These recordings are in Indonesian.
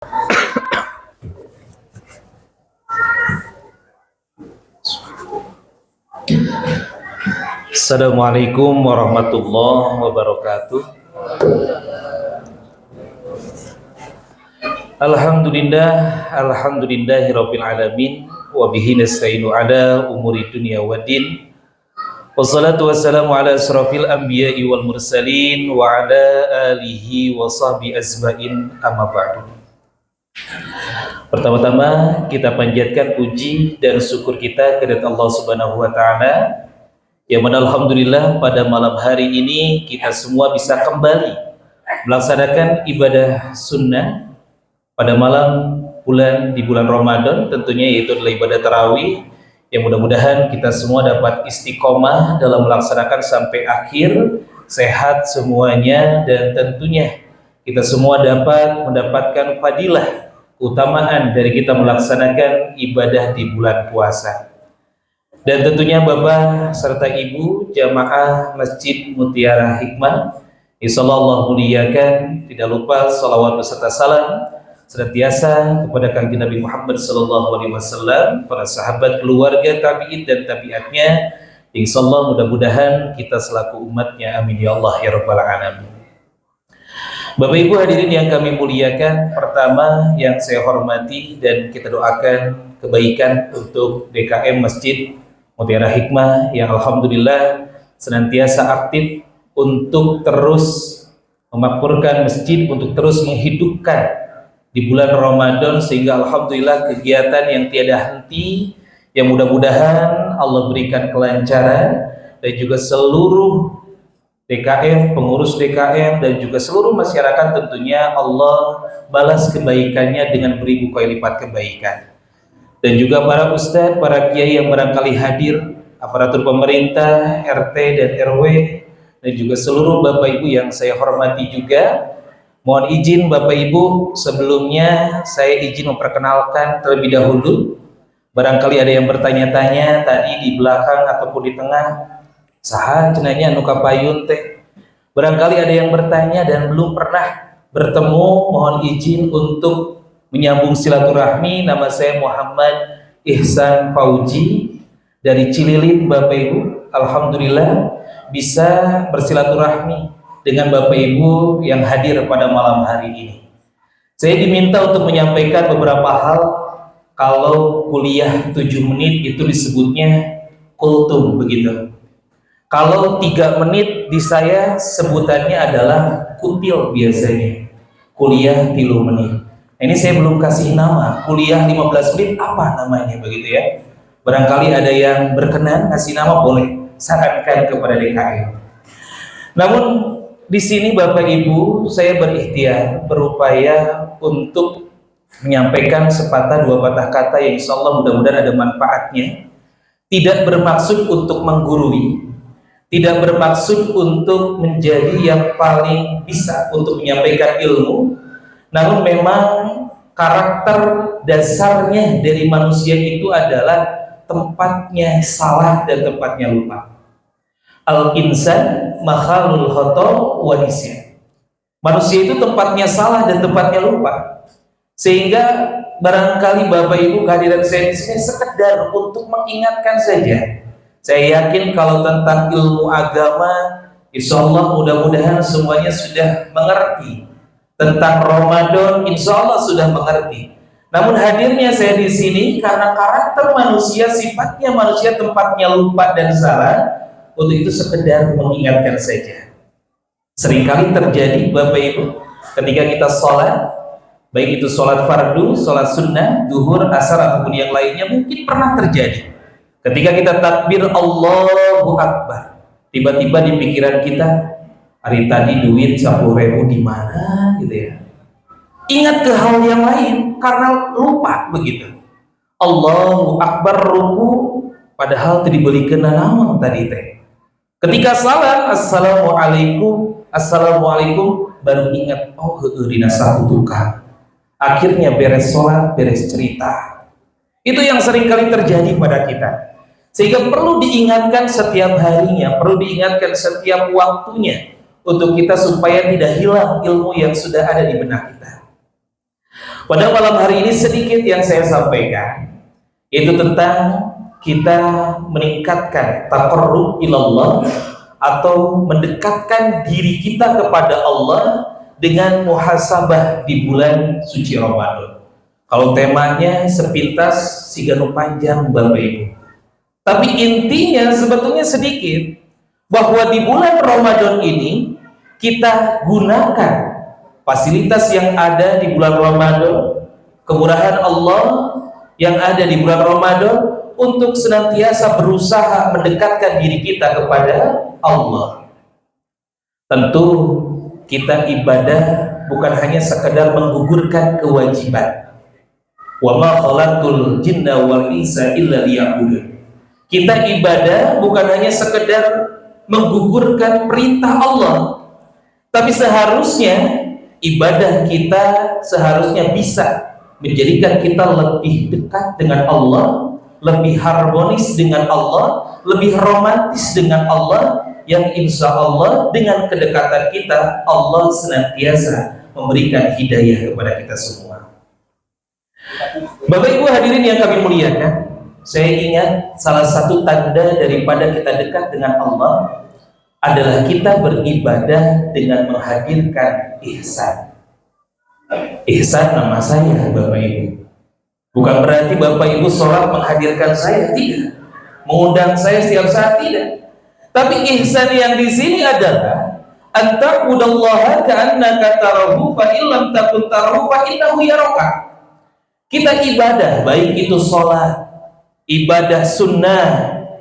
Assalamualaikum warahmatullahi wabarakatuh. Alhamdulillahirabbil alamin wa bihi nasta'inu ala umuri dunya waddin. Wassalatu wassalamu ala asrofil anbiya'i wal mursalin wa ala alihi wa sahbihi ajmain, amma ba'du. Pertama-tama kita panjatkan puji dan syukur kita kepada Allah Subhanahu wa taala, yang mana alhamdulillah pada malam hari ini kita semua bisa kembali melaksanakan ibadah sunnah pada malam di bulan Ramadan, tentunya yaitu adalah ibadah tarawih, yang mudah-mudahan kita semua dapat istiqomah dalam melaksanakan sampai akhir, sehat semuanya, dan tentunya kita semua dapat mendapatkan fadilah, keutamaan dari kita melaksanakan ibadah di bulan puasa. Dan tentunya Bapak serta Ibu jamaah Masjid Mutiara Hikmah, insyaallah muliakan, tidak lupa salawat beserta salam senantiasa kepada Kanjeng Nabi Muhammad SAW, para sahabat, keluarga, tabi'in dan tabi'atnya, insyaallah mudah-mudahan kita selaku umatnya, amin ya Allah ya rabbal alamin. Bapak Ibu hadirin yang kami muliakan, pertama yang saya hormati dan kita doakan kebaikan untuk DKM Masjid Mutiara Hikmah yang alhamdulillah senantiasa aktif untuk terus memakmurkan masjid, untuk terus menghidupkan di bulan Ramadan, sehingga alhamdulillah kegiatan yang tiada henti, yang mudah-mudahan Allah berikan kelancaran, dan juga seluruh DKM, pengurus DKM, dan juga seluruh masyarakat tentunya Allah balas kebaikannya dengan beribu kali lipat kebaikan. Dan juga para ustadz, para kiai yang barangkali hadir, aparatur pemerintah, RT dan RW, dan juga seluruh Bapak Ibu yang saya hormati juga. Mohon izin Bapak Ibu, sebelumnya saya izin memperkenalkan terlebih dahulu. Barangkali ada yang bertanya-tanya tadi di belakang ataupun di tengah, saha cenanya anu kapayun teh. Barangkali ada yang bertanya dan belum pernah bertemu, mohon izin untuk menyambung silaturahmi. Nama saya Muhammad Ihsan Fauji dari Cililin Bapak Ibu. Alhamdulillah bisa bersilaturahmi dengan Bapak Ibu yang hadir pada malam hari ini. Saya diminta untuk menyampaikan beberapa hal. Kalau kuliah 7 menit itu disebutnya kultum begitu. Kalau 3 menit di saya sebutannya adalah kutil biasanya. Kuliah 3 menit. Ini saya belum kasih nama, kuliah 15 menit apa namanya begitu ya. Barangkali ada yang berkenan kasih nama, boleh sarankan kepada DKM. Namun di sini Bapak Ibu saya berikhtiar, berupaya untuk menyampaikan sepatah dua patah kata yang insyaallah mudah-mudahan ada manfaatnya. Tidak bermaksud untuk menggurui, tidak bermaksud untuk menjadi yang paling bisa untuk menyampaikan ilmu. Namun memang karakter dasarnya dari manusia itu adalah tempatnya salah dan tempatnya lupa. Al-insan makhalul khata' wa nisyan. Manusia itu tempatnya salah dan tempatnya lupa. Sehingga barangkali Bapak Ibu kehadiran saya di sini sekedar untuk mengingatkan saja. Saya yakin kalau tentang ilmu agama, insyaallah mudah-mudahan semuanya sudah mengerti. Tentang Ramadan, insya Allah sudah mengerti. Namun hadirnya saya di sini karena karakter manusia, sifatnya manusia tempatnya lupa dan salah. Untuk itu sekedar mengingatkan saja. Seringkali terjadi Bapak Ibu, ketika kita sholat, baik itu sholat fardu, sholat sunnah, duhur, asar ataupun yang lainnya, mungkin pernah terjadi. Ketika kita takbir Allahu Akbar, tiba-tiba di pikiran kita, hari tadi duit 10.000 di mana gitu ya. Ingat ke hal yang lain karena lupa begitu. Allahu Akbar ruku padahal tadi dibelikeun naon tadi teh. Ketika salam assalamualaikum baru ingat, oh heueuh dina sabutuka. Akhirnya beres sholat, beres cerita. Itu yang seringkali terjadi pada kita. Sehingga perlu diingatkan setiap harinya, perlu diingatkan setiap waktunya untuk kita supaya tidak hilang ilmu yang sudah ada di benak kita. Pada malam hari ini sedikit yang saya sampaikan, yaitu tentang kita meningkatkan taqarrub ilallah atau mendekatkan diri kita kepada Allah dengan muhasabah di bulan suci Ramadan. Kalau temanya sepintas sigano panjang Bapak Ibu. Tapi intinya sebetulnya sedikit, bahwa di bulan Ramadan ini kita gunakan fasilitas yang ada di bulan Ramadan, kemurahan Allah yang ada di bulan Ramadan untuk senantiasa berusaha mendekatkan diri kita kepada Allah. Tentu kita ibadah bukan hanya sekedar menggugurkan kewajiban. Wa ma khalaqtul jinna wal insa illa liya'budun. Kita ibadah bukan hanya sekedar menggugurkan perintah Allah, tapi seharusnya ibadah kita seharusnya bisa menjadikan kita lebih dekat dengan Allah, lebih harmonis dengan Allah, lebih romantis dengan Allah, yang insya Allah dengan kedekatan kita Allah senantiasa memberikan hidayah kepada kita semua. Bapak Ibu hadirin yang kami muliakan, saya ingat salah satu tanda daripada kita dekat dengan Allah adalah kita beribadah dengan menghadirkan ihsan. Ihsan nama saya Bapak Ibu. Bukan berarti Bapak Ibu sholat menghadirkan saya, tidak. Mengundang saya setiap saat, tidak. Tapi ihsan yang di sini adalah anta'budallaha ka'annaka tarahu fa illam takun tarahu fa innahu yaraka. Kita ibadah, baik itu sholat, ibadah sunnah,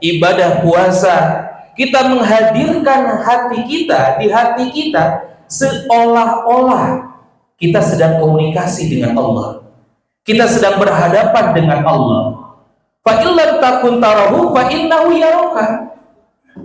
ibadah puasa, kita menghadirkan hati kita, di hati kita seolah-olah kita sedang komunikasi dengan Allah, kita sedang berhadapan dengan Allah. Fa illam takun tarahu fa innahu yaraka.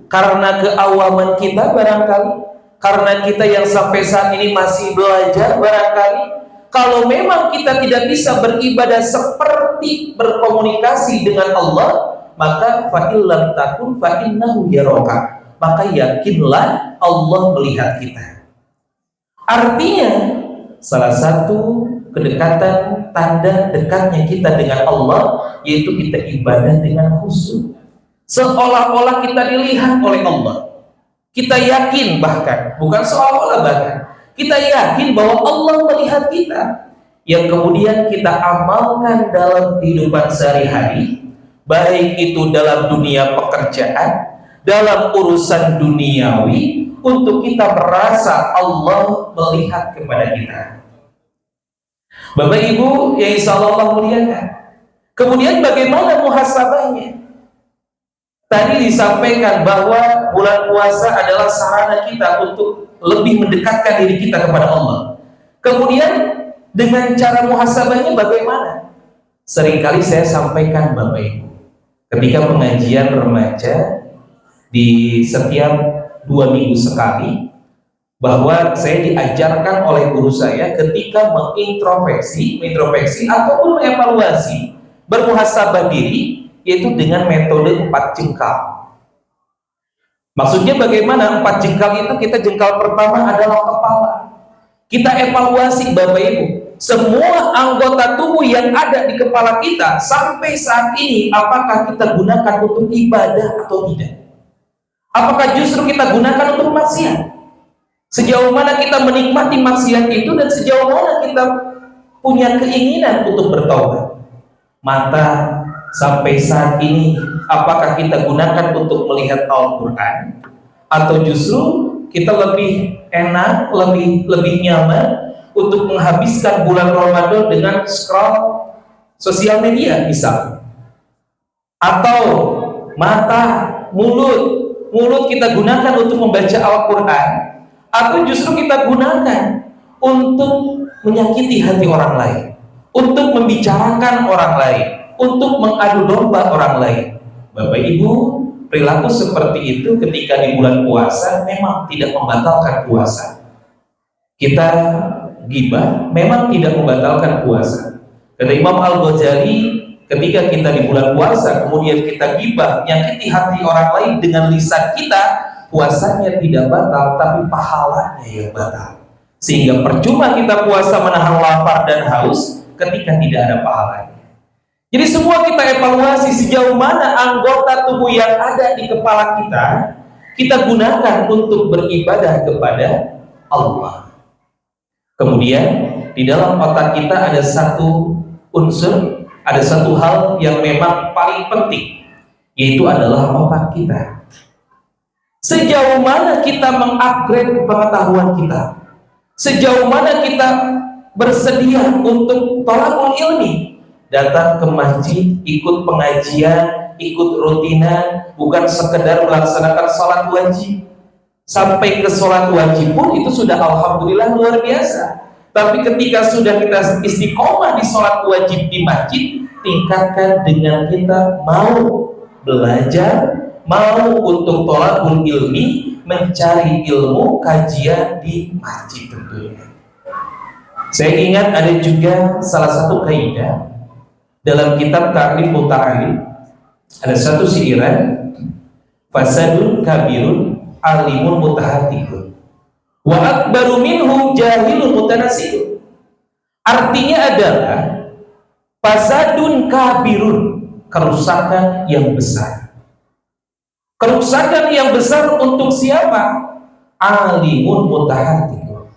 Karena keawaman kita barangkali, karena kita yang sampai saat ini masih belajar barangkali, kalau memang kita tidak bisa beribadah seperti berkomunikasi dengan Allah, maka fa illam takun fa innahu yaraka, maka yakinlah Allah melihat kita. Artinya salah satu kedekatan, tanda dekatnya kita dengan Allah, yaitu kita ibadah dengan khusyuk, seolah-olah kita dilihat oleh Allah. Kita yakin, bahkan bukan seolah-olah, bahkan kita yakin bahwa Allah melihat kita, yang kemudian kita amalkan dalam kehidupan sehari-hari, baik itu dalam dunia pekerjaan, dalam urusan duniawi, untuk kita merasa Allah melihat kepada kita. Bapak Ibu yang insya Allah muliakan, kemudian bagaimana muhasabahnya? Tadi disampaikan bahwa bulan puasa adalah sarana kita untuk lebih mendekatkan diri kita kepada Allah. Kemudian dengan cara muhasabahnya bagaimana? Seringkali saya sampaikan Bapak Ibu, ketika pengajian remaja di setiap 2 minggu sekali, bahwa saya diajarkan oleh guru saya ketika mengintrospeksi ataupun mengevaluasi, bermuhasabah diri, yaitu dengan metode 4 jengkal. Maksudnya bagaimana 4 jengkal itu? Kita jengkal pertama adalah kepala. Kita evaluasi Bapak Ibu, semua anggota tubuh yang ada di kepala kita sampai saat ini, apakah kita gunakan untuk ibadah atau tidak? Apakah justru kita gunakan untuk maksiat? Sejauh mana kita menikmati maksiat itu, dan sejauh mana kita punya keinginan untuk bertaubat? Mata sampai saat ini, apakah kita gunakan untuk melihat Al-Quran, atau justru kita lebih enak, lebih nyaman untuk menghabiskan bulan Ramadan dengan scroll sosial media misalnya? Atau mata, mulut kita gunakan untuk membaca Al-Quran, atau justru kita gunakan untuk menyakiti hati orang lain, untuk membicarakan orang lain, untuk mengadu domba orang lain? Bapak Ibu, perilaku seperti itu ketika di bulan puasa memang tidak membatalkan puasa. Kita ghibah memang tidak membatalkan puasa. Kata Imam Al-Ghazali, ketika kita di bulan puasa kemudian kita ghibah, menyakiti hati orang lain dengan lisan kita, puasanya tidak batal, tapi pahalanya yang batal. Sehingga percuma kita puasa menahan lapar dan haus, ketika tidak ada pahalanya. Jadi semua kita evaluasi sejauh mana anggota tubuh yang ada di kepala kita gunakan untuk beribadah kepada Allah. Kemudian di dalam otak kita ada satu unsur, ada satu hal yang memang paling penting, yaitu adalah otak kita. Sejauh mana kita mengupgrade pengetahuan kita, sejauh mana kita bersedia untuk thalabul ilmi, datang ke masjid, ikut pengajian, ikut rutinan, bukan sekedar melaksanakan sholat wajib. Sampai ke sholat wajib pun itu sudah alhamdulillah luar biasa. Tapi ketika sudah kita istiqomah di sholat wajib di masjid, tingkatkan dengan kita mau belajar, mau untuk thalabul ilmi, mencari ilmu kajian di masjid tentunya. Saya ingat ada juga salah satu kaidah dalam kitab Ta'lim Muta'alim, ada satu siiran, fasadun kabirun alimun mutahatikun wa akbaru minhu jahilun mutanasikun. Artinya adalah fasadun kabirun, kerusakan yang besar. Kerusakan yang besar untuk siapa? Alimun mutahatikun,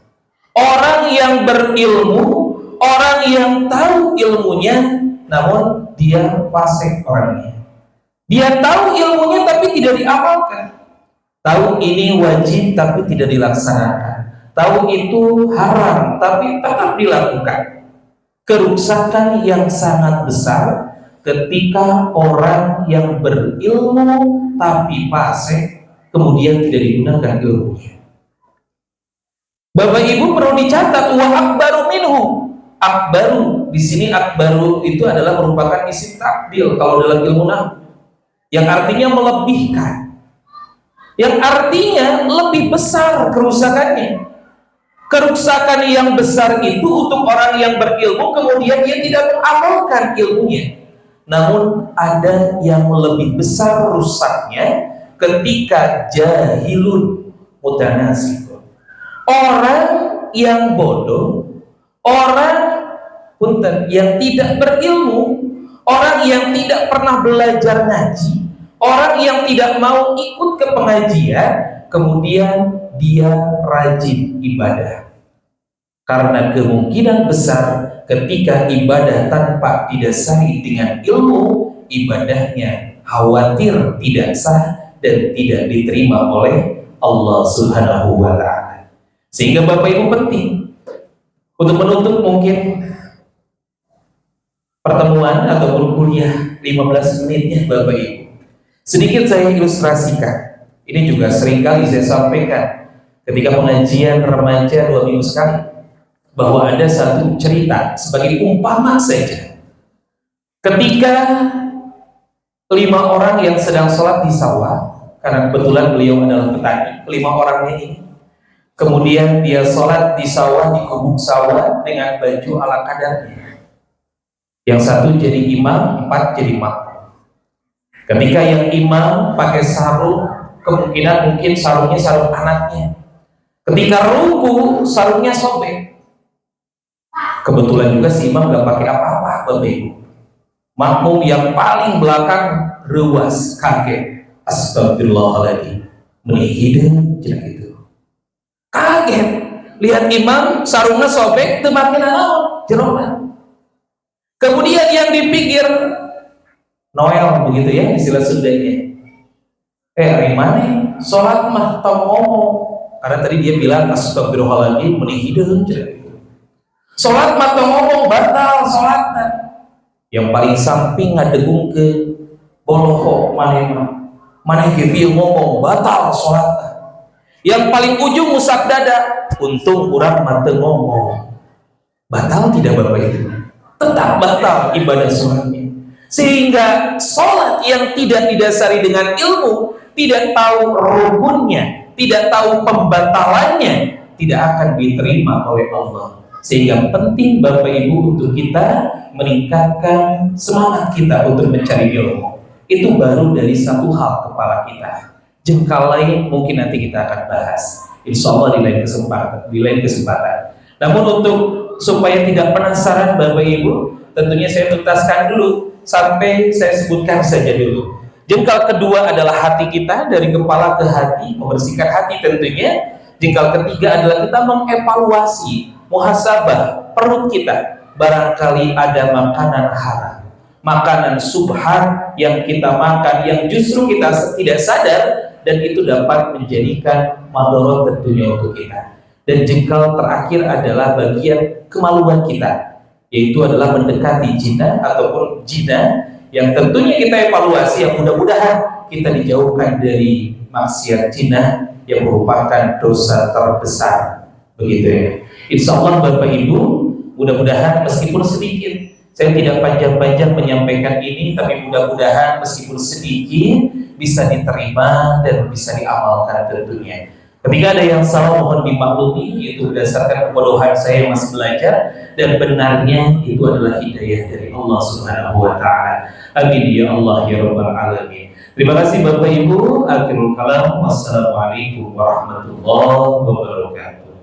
orang yang berilmu, orang yang tahu ilmunya, namun dia fasik orangnya. Dia tahu ilmunya tapi tidak diamalkan. Tahu ini wajib tapi tidak dilaksanakan. Tahu itu haram tapi tetap dilakukan. Kerusakan yang sangat besar ketika orang yang berilmu tapi fasik kemudian tidak digunakan ilmunya. Bapak Ibu perlu dicatat, wa akbaru minhu. Akbaru di sini, akbaru itu adalah merupakan isim tabdil kalau dalam ilmu nahwu, yang artinya melebihkan, yang artinya lebih besar kerusakannya. Kerusakan yang besar itu untuk orang yang berilmu kemudian dia tidak mengamalkan ilmunya. Namun ada yang lebih besar rusaknya ketika jahilun mutanasikun, orang yang bodoh, orang yang tidak berilmu, orang yang tidak pernah belajar ngaji, orang yang tidak mau ikut ke pengajian, kemudian dia rajin ibadah. Karena kemungkinan besar ketika ibadah tanpa didasari dengan ilmu, ibadahnya khawatir tidak sah dan tidak diterima oleh Allah Subhanahu wa Ta'ala. Sehingga Bapak Ibu penting untuk menutup mungkin pertemuan ataupun kuliah 15 menitnya Bapak Ibu, sedikit saya ilustrasikan. Ini juga seringkali saya sampaikan ketika pengajian remaja 2 minggu sekali, bahwa ada satu cerita sebagai umpama saja. Ketika 5 orang yang sedang sholat di sawah, karena kebetulan beliau adalah petani, 5 orangnya ini, kemudian dia sholat di sawah, di gubuk sawah dengan baju ala kadarnya. Yang satu jadi imam, 4 jadi makmum. Ketika yang imam pakai sarung, kemungkinan mungkin sarungnya sarung anaknya. Ketika ruku, sarungnya sobek. Kebetulan juga si imam gak pakai apa-apa, Bapak Ibu. Makmum yang paling belakang rewas, kaget. Astagfirullahaladzim, menihidin jenak itu. Kaget, lihat imam sarungnya sobek, temakin naon, jerona. Kemudian yang di pinggir Noel begitu ya istilah Sundanya. Hari mana? Sholat mah tong ngomong. Karena tadi dia bilang astagfirullahaladzim, menihidin jenak itu. Sholat mah tong ngomong, batal sholatnya. Yang paling samping ngadegung ke boloho mana gitu ngomong batal sholatnya. Yang paling ujung musak dada, untung kurang mata ngomong. Batal tidak Bapak Ibu? Tetap batal ibadah sholatnya. Sehingga sholat yang tidak didasari dengan ilmu, tidak tahu rukunnya, tidak tahu pembatalannya, tidak akan diterima oleh Allah. Sehingga penting Bapak Ibu untuk kita meningkatkan semangat kita untuk mencari ilmu. Itu baru dari satu hal kepala kita. Jengkal lain mungkin nanti kita akan bahas, insya Allah di lain kesempatan. Namun untuk supaya tidak penasaran Bapak Ibu, tentunya saya tuntaskan dulu sampai saya sebutkan saja dulu. Jengkal kedua adalah hati kita, dari kepala ke hati, membersihkan hati tentunya. Jengkal ketiga adalah kita mengevaluasi, muhasabah perut kita. Barangkali ada makanan haram, makanan subhat yang kita makan, yang justru kita tidak sadar, dan itu dapat menjadikan madorot tentunya untuk kita. Dan jengkal terakhir adalah bagian kemaluan kita, yaitu adalah mendekati zina ataupun zina, yang tentunya kita evaluasi, yang mudah-mudahan kita dijauhkan dari maksiat zina yang merupakan dosa terbesar, begitu ya. Insya Allah Bapak Ibu, mudah-mudahan meskipun sedikit, saya tidak panjang-panjang menyampaikan ini, tapi mudah-mudahan meskipun sedikit bisa diterima dan bisa diamalkan tentunya. Ketika ada yang salah mohon dimaklumi, itu berdasarkan kebodohan saya yang masih belajar, dan benarnya itu adalah hidayah dari Allah Subhanahu wa Ta'ala. Amin ya Allah ya Rabbal Alamin. Terima kasih Bapak Ibu. Akhirul kalam. Wassalamualaikum warahmatullahi wabarakatuh.